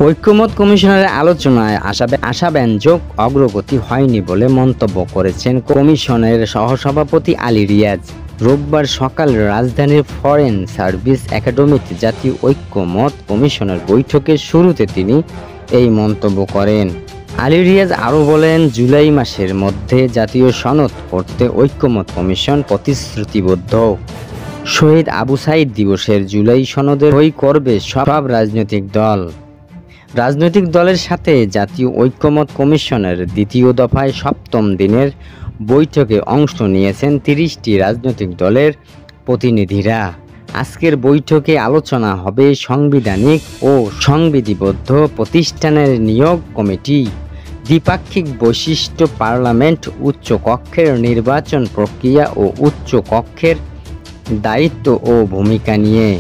ঐকমত্য কমিশনের আলোচনায় আশাব্যঞ্জক অগ্রগতি হয়নি বলে মন্তব্য করেছেন কমিশনের সহসভাপতি আলী রিয়াজ। রোববার সকালে রাজধানীর ফরেন সার্ভিস একাডেমিতে জাতীয় ঐকমত্য কমিশনের বৈঠকের শুরুতে তিনি এই মন্তব্য করেন। আলী রিয়াজ আরও বলেন, জুলাই মাসের মধ্যে জাতীয় সনদ করতে ঐকমত্য কমিশন প্রতিশ্রুতিবদ্ধ। শহীদ আবু সাঈদ দিবসের জুলাই সনদে সই করবে সব রাজনৈতিক দলের সাথে জাতীয় ঐকমত্য কমিশনের দ্বিতীয় দফায় সপ্তম দিনের বৈঠকে অংশ নিয়েছেন ৩০টি রাজনৈতিক দলের প্রতিনিধিরা। আজকের বৈঠকে আলোচনা হবে সাংবিধানিক ও সংবিধিবদ্ধ প্রতিষ্ঠানের নিয়োগ কমিটি, দ্বিপাক্ষিক বৈশিষ্ট্য, পার্লামেন্ট, উচ্চ কক্ষের নির্বাচন প্রক্রিয়া ও উচ্চ কক্ষের দায়িত্ব ও ভূমিকা নিয়ে।